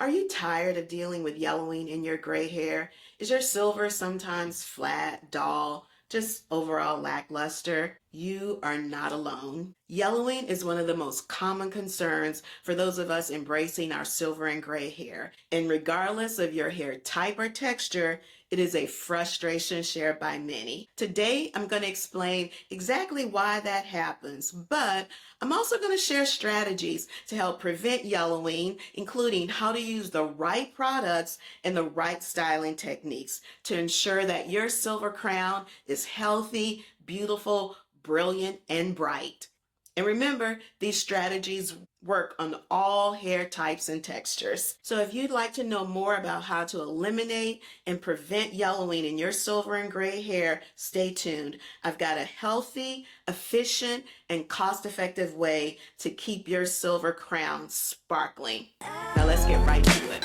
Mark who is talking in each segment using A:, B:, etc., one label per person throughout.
A: Are you tired of dealing with yellowing in your gray hair? Is your silver sometimes flat, dull, just overall lackluster? You are not alone. Yellowing is one of the most common concerns for those of us embracing our silver and gray hair. And regardless of your hair type or texture, it is a frustration shared by many. Today, I'm going to explain exactly why that happens, but I'm also going to share strategies to help prevent yellowing, including how to use the right products and the right styling techniques to ensure that your silver crown is healthy, beautiful, brilliant, and bright. And remember, these strategies work on all hair types and textures. So if you'd like to know more about how to eliminate and prevent yellowing in your silver and gray hair, stay tuned. I've got a healthy, efficient, and cost-effective way to keep your silver crown sparkling. Now let's get right to it.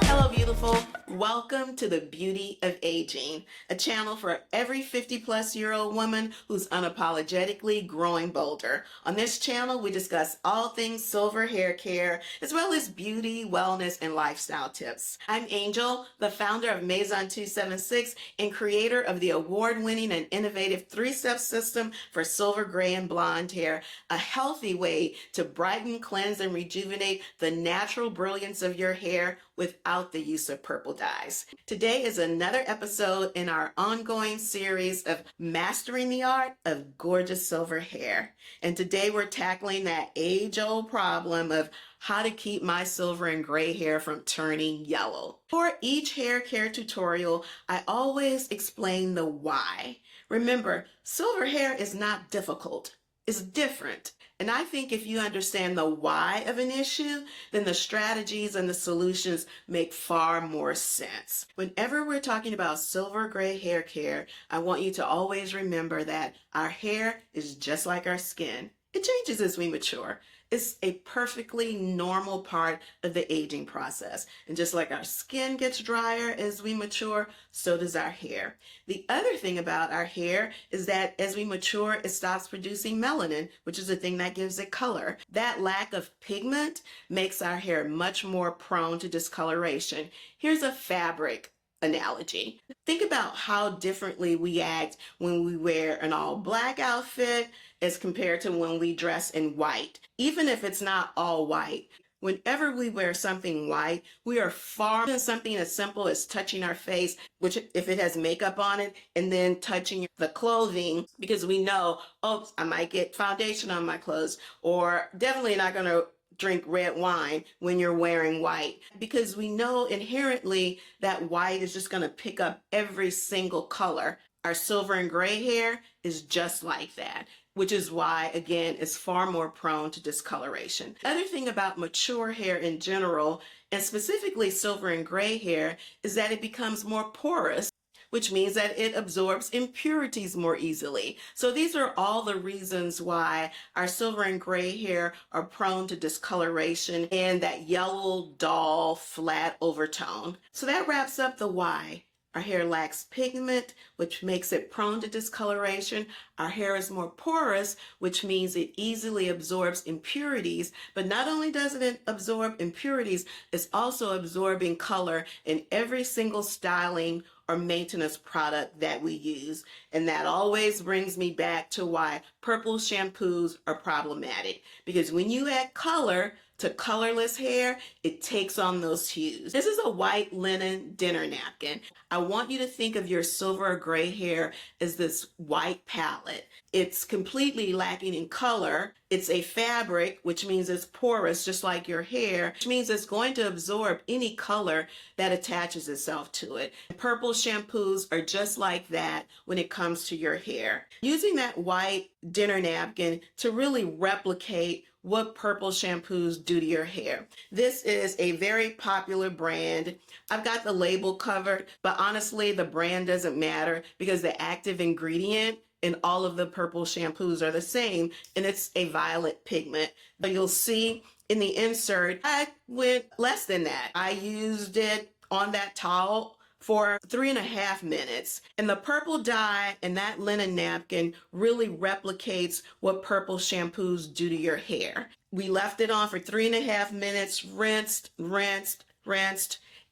A: Hello, beautiful. Welcome to the Beauty of Aging, a channel for every 50-plus-year-old woman who's unapologetically growing bolder. On this channel, we discuss all things silver hair care, as well as beauty, wellness, and lifestyle tips. I'm Angel, the founder of Maison 276 and creator of the award-winning and innovative three-step system for silver, gray, and blonde hair, a healthy way to brighten, cleanse, and rejuvenate the natural brilliance of your hair without the use of purple dyes. Today is another episode in our ongoing series of mastering the art of gorgeous silver hair. And today we're tackling that age-old problem of how to keep my silver and gray hair from turning yellow. For each hair care tutorial, I always explain the why. Remember, silver hair is not difficult. It's different. And I think if you understand the why of an issue, then the strategies and the solutions make far more sense. Whenever we're talking about silver gray hair care, I want you to always remember that our hair is just like our skin. It changes as we mature. It's a perfectly normal part of the aging process. And just like our skin gets drier as we mature, so does our hair. The other thing about our hair is that as we mature, it stops producing melanin, which is the thing that gives it color. That lack of pigment makes our hair much more prone to discoloration. Here's a fabric analogy. Think about how differently we act when we wear an all black outfit as compared to when we dress in white. Even if it's not all white, whenever we wear something white, we are far than something as simple as touching our face, which if it has makeup on it, and then touching the clothing, because we know, oh, I might get foundation on my clothes, or definitely not going to drink red wine when you're wearing white, because we know inherently that white is just going to pick up every single color. Our silver and gray hair is just like that, which is why, again, it's far more prone to discoloration. The other thing about mature hair in general, and specifically silver and gray hair, is that it becomes more porous, which means that it absorbs impurities more easily. So these are all the reasons why our silver and gray hair are prone to discoloration and that yellow, dull, flat overtone. So that wraps up the why. Our hair lacks pigment, which makes it prone to discoloration. Our hair is more porous, which means it easily absorbs impurities. But not only does it absorb impurities, it's also absorbing color in every single styling or maintenance product that we use. And that always brings me back to why purple shampoos are problematic. Because when you add color to colorless hair, it takes on those hues. This is a white linen dinner napkin. I want you to think of your silver or gray hair as this white palette. It's completely lacking in color. It's a fabric, which means it's porous, just like your hair, which means it's going to absorb any color that attaches itself to it. Purple shampoos are just like that when it comes to your hair. Using that white dinner napkin to really replicate what purple shampoos do to your hair. This is a very popular brand. I've got the label covered, but honestly, the brand doesn't matter because the active ingredient in all of the purple shampoos are the same, and it's a violet pigment. But you'll see in the insert, I went less than that. I used it on that towel for 3.5 minutes. And the purple dye and that linen napkin really replicates what purple shampoos do to your hair. We left it on for 3.5 minutes, rinsed,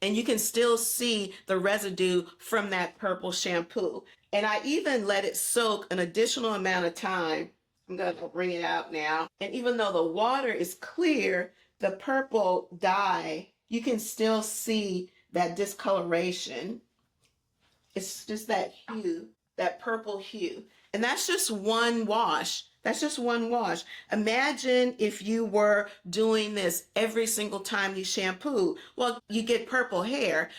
A: and you can still see the residue from that purple shampoo. And I even let it soak an additional amount of time. I'm going to bring it out now. And even though the water is clear, the purple dye, you can still see that discoloration. It's just that hue, that purple hue. And that's just one wash. That's just one wash. Imagine if you were doing this every single time you shampoo. Well, you get purple hair,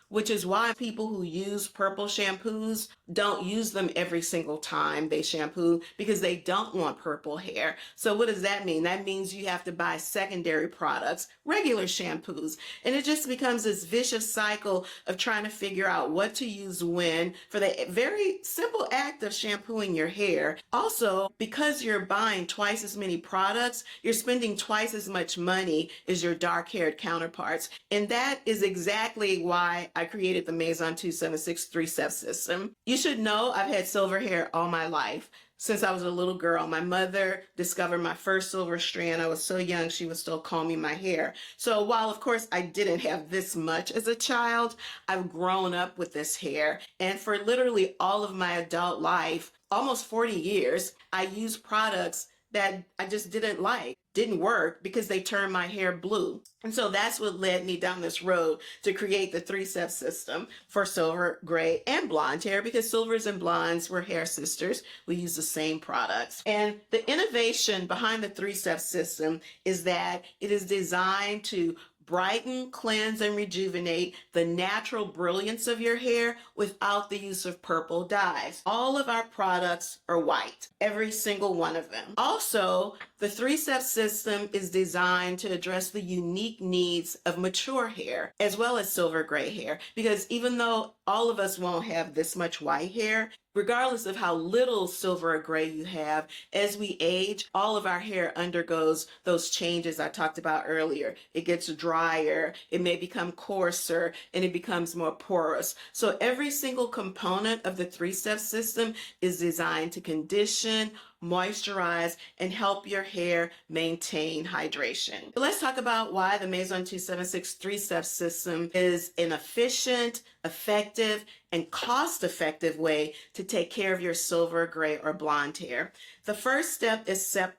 A: which is why people who use purple shampoos don't use them every single time they shampoo, because they don't want purple hair. So what does that mean? That means you have to buy secondary products, regular shampoos. And it just becomes this vicious cycle of trying to figure out what to use when for the very simple act of shampooing your hair. Also, because you're buying twice as many products, you're spending twice as much money as your dark-haired counterparts. And that is exactly why I created the Maison 276 3-step system. You should know I've had silver hair all my life. Since I was a little girl, my mother discovered my first silver strand. I was so young, she was still combing my hair. So while, of course, I didn't have this much as a child, I've grown up with this hair. And for literally all of my adult life, almost 40 years, I used products that I just didn't work because they turned my hair blue. And so that's what led me down this road to create the 3-step system for silver, gray, and blonde hair, because silvers and blondes were hair sisters. We use the same products. And the innovation behind the 3-step system is that it is designed to brighten, cleanse, and rejuvenate the natural brilliance of your hair without the use of purple dyes. All of our products are white, every single one of them. Also, the 3-step system is designed to address the unique needs of mature hair as well as silver gray hair, because even though all of us won't have this much white hair, regardless of how little silver or gray you have, as we age, all of our hair undergoes those changes I talked about earlier. It gets drier, it may become coarser, and it becomes more porous. So every single component of the 3-step system is designed to condition, moisturize, and help your hair maintain hydration. Let's talk about why the Maison 276 3-step system is an efficient, effective, and cost-effective way to take care of your silver, gray, or blonde hair. The first step is step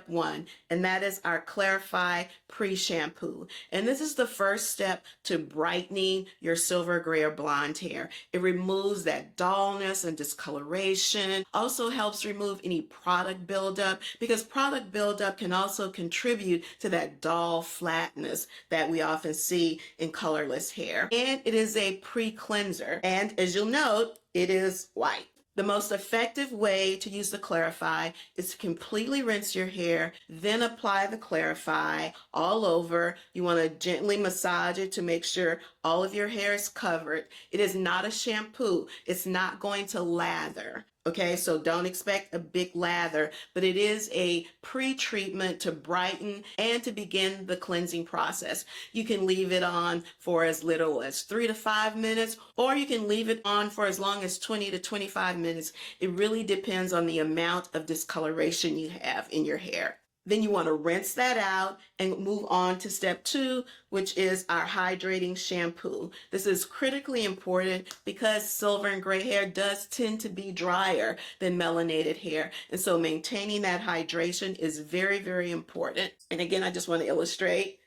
A: 1, and that is our Clarify Pre-Shampoo. And this is the first step to brightening your silver, gray, or blonde hair. It removes that dullness and discoloration. Also helps remove any product buildup, because product buildup can also contribute to that dull flatness that we often see in colorless hair. And it is a pre-cleanser. And as you'll note, it is white. The most effective way to use the Clarify is to completely rinse your hair, then apply the Clarify all over. You want to gently massage it to make sure all of your hair is covered. It is not a shampoo. It's not going to lather. Okay, so don't expect a big lather, but it is a pre-treatment to brighten and to begin the cleansing process. You can leave it on for as little as 3 to 5 minutes, or you can leave it on for as long as 20 to 25 minutes. It really depends on the amount of discoloration you have in your hair. Then you want to rinse that out and move on to step 2, which is our hydrating shampoo. This is critically important because silver and gray hair does tend to be drier than melanated hair. And so maintaining that hydration is very, very important. And again, I just want to illustrate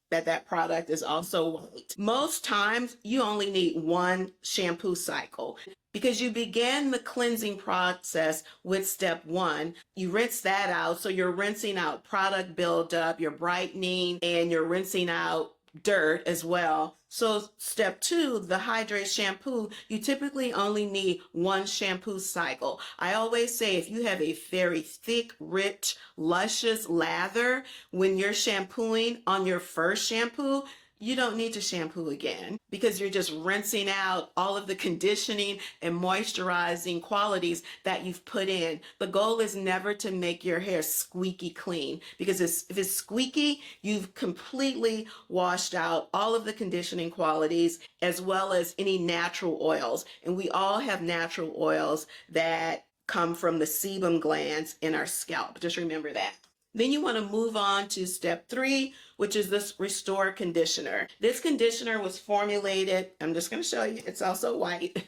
A: that product is also white. Most times you only need one shampoo cycle, because you began the cleansing process with step 1. You rinse that out. So you're rinsing out product buildup, you're brightening, and you're rinsing out dirt as well. So step 2, the hydrate shampoo, you typically only need one shampoo cycle. I always say if you have a very thick, rich, luscious lather, when you're shampooing on your first shampoo, you don't need to shampoo again, because you're just rinsing out all of the conditioning and moisturizing qualities that you've put in. The goal is never to make your hair squeaky clean, because if it's squeaky, you've completely washed out all of the conditioning qualities as well as any natural oils. And we all have natural oils that come from the sebum glands in our scalp. Just remember that. Then you want to move on to step 3, which is this Restore Conditioner. This conditioner was formulated, I'm just going to show you, it's also white.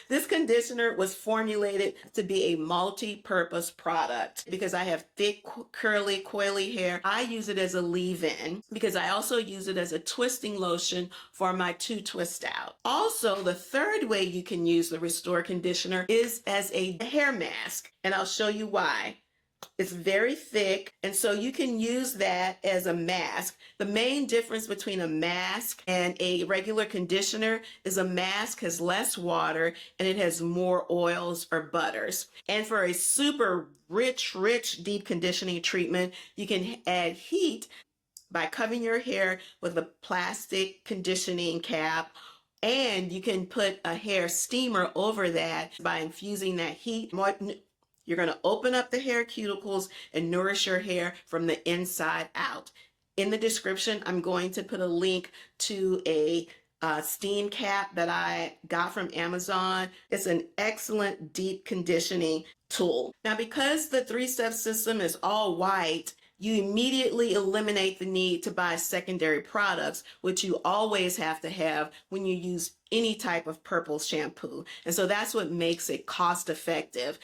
A: This conditioner was formulated to be a multi-purpose product because I have thick, curly, coily hair. I use it as a leave-in because I also use it as a twisting lotion for my 2 twist out. Also, the third way you can use the Restore Conditioner is as a hair mask, and I'll show you why. It's very thick, and so you can use that as a mask. The main difference between a mask and a regular conditioner is a mask has less water and it has more oils or butters. And for a super rich, deep conditioning treatment, you can add heat by covering your hair with a plastic conditioning cap, and you can put a hair steamer over that by infusing that heat. You're going to open up the hair cuticles and nourish your hair from the inside out. In the description, I'm going to put a link to a steam cap that I got from Amazon. It's an excellent deep conditioning tool. Now, because the 3-step system is all white, you immediately eliminate the need to buy secondary products, which you always have to have when you use any type of purple shampoo. And so that's what makes it cost effective.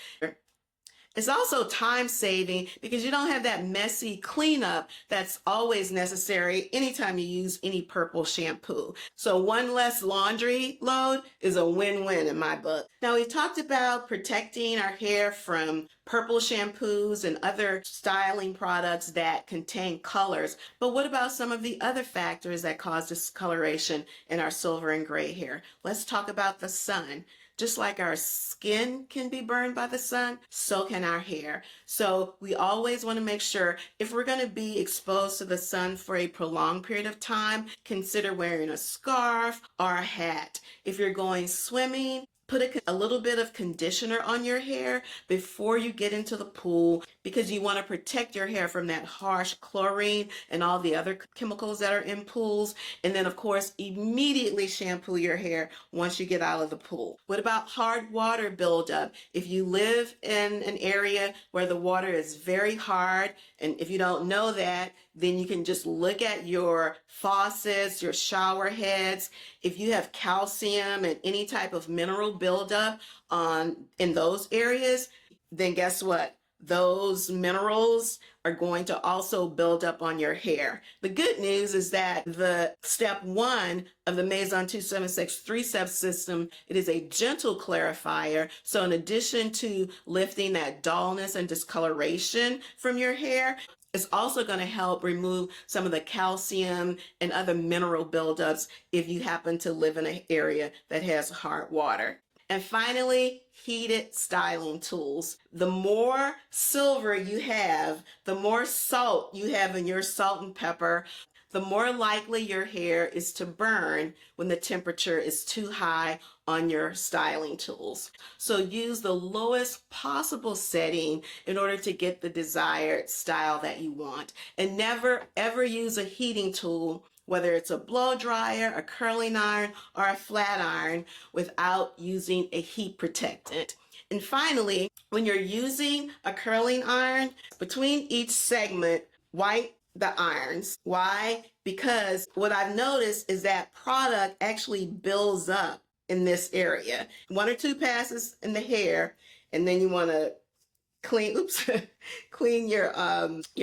A: It's also time saving because you don't have that messy cleanup that's always necessary anytime you use any purple shampoo. So one less laundry load is a win-win in my book. Now, we talked about protecting our hair from purple shampoos and other styling products that contain colors. But what about some of the other factors that cause discoloration in our silver and gray hair? Let's talk about the sun. Just like our skin can be burned by the sun, so can our hair. So we always want to make sure if we're going to be exposed to the sun for a prolonged period of time, consider wearing a scarf or a hat. If you're going swimming, put a little bit of conditioner on your hair before you get into the pool because you want to protect your hair from that harsh chlorine and all the other chemicals that are in pools. And then, of course, immediately shampoo your hair once you get out of the pool. What about hard water buildup? If you live in an area where the water is very hard, and if you don't know that, then you can just look at your faucets, your shower heads. If you have calcium and any type of mineral buildup in those areas, then guess what? Those minerals are going to also build up on your hair. The good news is that the step 1 of the Maison 276 3-step system, it is a gentle clarifier. So in addition to lifting that dullness and discoloration from your hair, it's also going to help remove some of the calcium and other mineral buildups if you happen to live in an area that has hard water. And finally, heated styling tools. The more silver you have, the more salt you have in your salt and pepper, the more likely your hair is to burn when the temperature is too high on your styling tools. So use the lowest possible setting in order to get the desired style that you want. And never ever use a heating tool, whether it's a blow dryer, a curling iron, or a flat iron, without using a heat protectant. And finally, when you're using a curling iron, between each segment, wipe the irons. Why? Because what I've noticed is that product actually builds up in this area. 1 or 2 passes in the hair, and then you want to clean your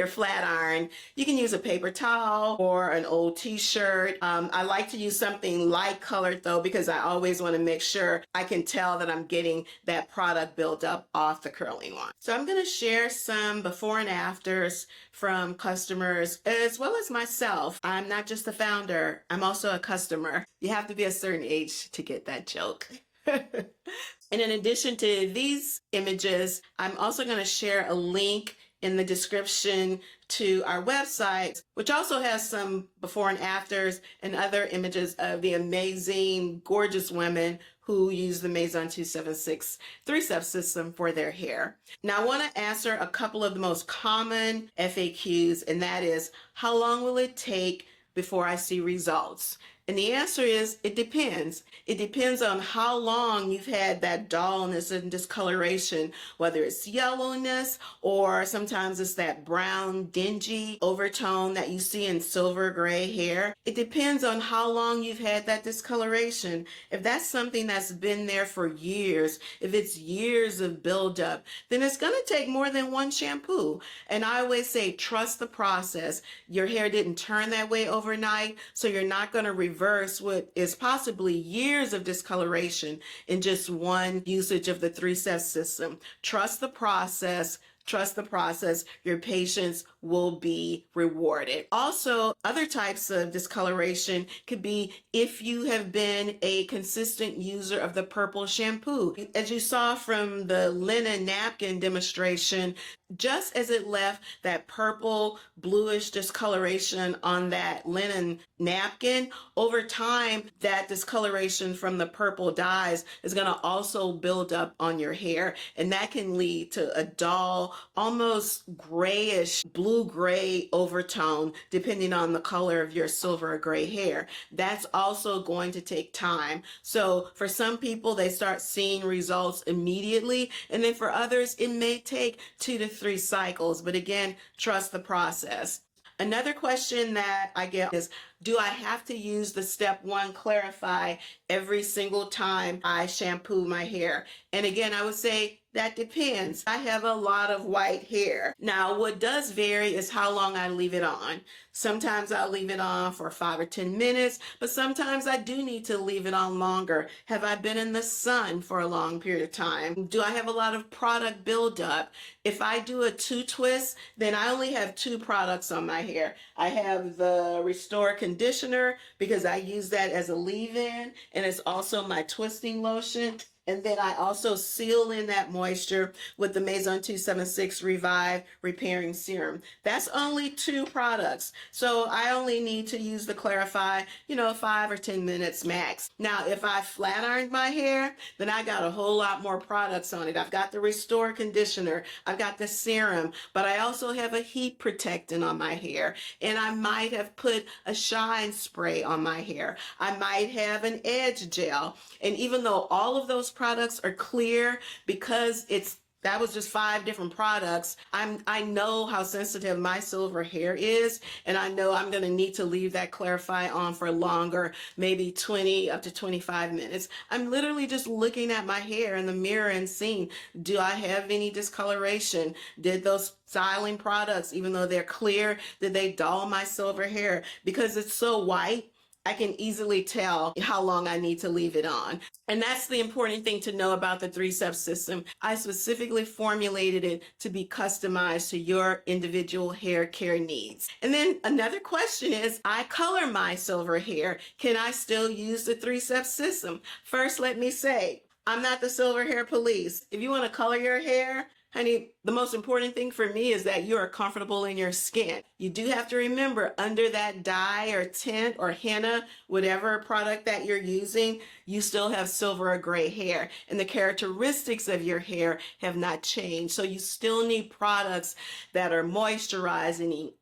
A: flat iron. You can use a paper towel or an old t-shirt. I like to use something light colored though, because I always want to make sure I can tell that I'm getting that product built up off the curling one. So I'm going to share some before and afters from customers as well as myself. I'm not just the founder, I'm also a customer. You have to be a certain age to get that joke. And in addition to these images, I'm also going to share a link in the description to our website, which also has some before and afters and other images of the amazing, gorgeous women who use the Maison 276 3-step system for their hair. Now, I want to answer a couple of the most common FAQs, and that is, how long will it take before I see results? And the answer is it depends. It depends on how long you've had that dullness and discoloration, whether it's yellowness or sometimes it's that brown, dingy overtone that you see in silver gray hair. It depends on how long you've had that discoloration. If that's something that's been there for years, if it's years of buildup, then it's going to take more than one shampoo. And I always say, trust the process. Your hair didn't turn that way overnight, so you're not going to reverse what is possibly years of discoloration in just one usage of the three-step system. Trust the process. Trust the process. Your patience will be rewarded. Also, other types of discoloration could be if you have been a consistent user of the purple shampoo. As you saw from the linen napkin demonstration, just as it left that purple bluish discoloration on that linen napkin, over time that discoloration from the purple dyes is going to also build up on your hair, and that can lead to a dull, almost grayish blue-gray overtone depending on the color of your silver or gray hair. That's also going to take time. So for some people, they start seeing results immediately, and then for others it may take 2 to 3 cycles. But again, trust the process. Another question that I get is, do I have to use the step 1 clarify every single time I shampoo my hair? And again, I would say that depends. I have a lot of white hair. Now, what does vary is how long I leave it on. Sometimes I'll leave it on for 5 or 10 minutes, but sometimes I do need to leave it on longer. Have I been in the sun for a long period of time? Do I have a lot of product buildup? If I do a 2 twist, then I only have 2 products on my hair. I have the Restore Conditioner because I use that as a leave-in, and it's also my twisting lotion. And then I also seal in that moisture with the Maison 276 Revive Repairing Serum. That's only 2 products. So I only need to use the Clarify, 5 or 10 minutes max. Now, if I flat ironed my hair, then I got a whole lot more products on it. I've got the Restore Conditioner, I've got the serum, but I also have a heat protectant on my hair. And I might have put a shine spray on my hair. I might have an edge gel. And even though all of those products are clear, because that was just 5 different products, I know how sensitive my silver hair is, and I know I'm going to need to leave that Clarify on for longer, maybe 20 up to 25 minutes. I'm literally just looking at my hair in the mirror and seeing, do I have any discoloration? Did those styling products, even though they're clear, did they dull my silver hair? Because it's so white, I can easily tell how long I need to leave it on. And that's the important thing to know about the 3-step system. I specifically formulated it to be customized to your individual hair care needs. And then another question is, I color my silver hair. Can I still use the 3-step system? First, let me say, I'm not the silver hair police. If you want to color your hair, honey, the most important thing for me is that you are comfortable in your skin. You do have to remember, under that dye or tint or henna, whatever product that you're using, you still have silver or gray hair, and the characteristics of your hair have not changed. So you still need products that are moisturizing,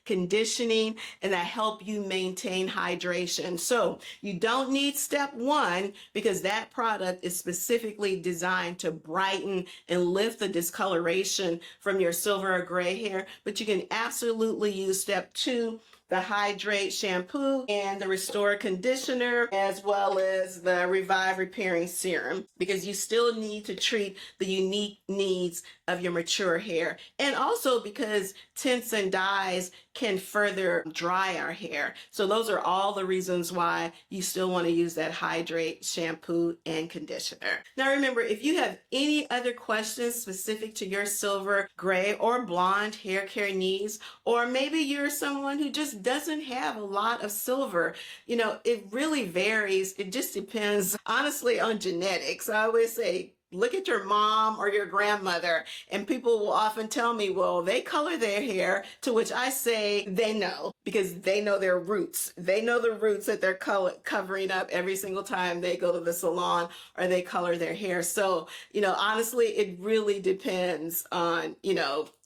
A: conditioning, and that help you maintain hydration. So you don't need step 1 because that product is specifically designed to brighten and lift the discoloration from your silver or gray hair, but you can absolutely use step 2, the Hydrate Shampoo and the Restore Conditioner, as well as the Revive Repairing Serum, because you still need to treat the unique needs of your mature hair. And also because tints and dyes can further dry our hair. So those are all the reasons why you still want to use that Hydrate Shampoo and Conditioner. Now remember, if you have any other questions specific to your silver, gray, or blonde hair care needs, or maybe you're someone who just doesn't have a lot of silver, it really varies. It just depends, honestly, on genetics. I always say, look at your mom or your grandmother, and people will often tell me, well, they color their hair, to which I say they know, because they know their roots. They know the roots that they're covering up every single time they go to the salon or they color their hair. So, honestly, it really depends on,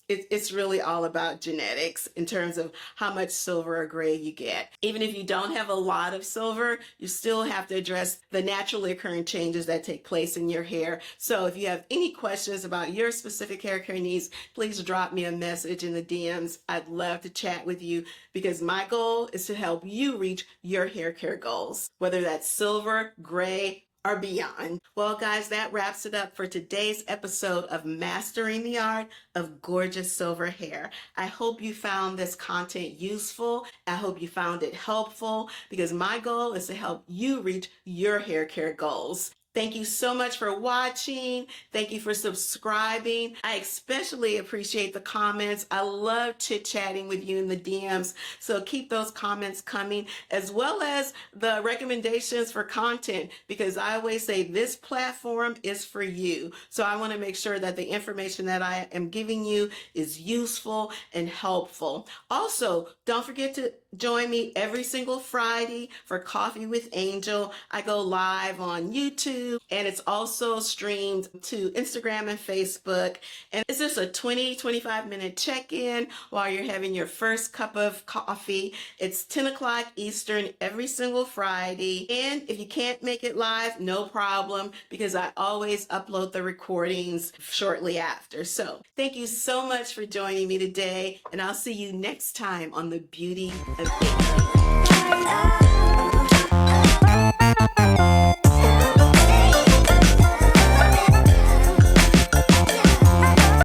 A: It's really all about genetics in terms of how much silver or gray you get. Even if you don't have a lot of silver, you still have to address the naturally occurring changes that take place in your hair. So if you have any questions about your specific hair care needs, please drop me a message in the DMs. I'd love to chat with you because my goal is to help you reach your hair care goals, whether that's silver, gray, or beyond. Well, guys, that wraps it up for today's episode of Mastering the Art of Gorgeous Silver Hair. I hope you found this content useful. I hope you found it helpful because my goal is to help you reach your hair care goals. Thank you so much for watching. Thank you for subscribing. I especially appreciate the comments. I love chit-chatting with you in the DMs. So keep those comments coming, as well as the recommendations for content, because I always say this platform is for you. So I want to make sure that the information that I am giving you is useful and helpful. Also, don't forget to join me every single Friday for Coffee with Angel. I go live on YouTube and it's also streamed to Instagram and Facebook. And it's just a 20-25 minute check-in while you're having your first cup of coffee. It's 10 o'clock Eastern every single Friday. And if you can't make it live, no problem, because I always upload the recordings shortly after. So thank you so much for joining me today, and I'll see you next time on The Beauty of Aging.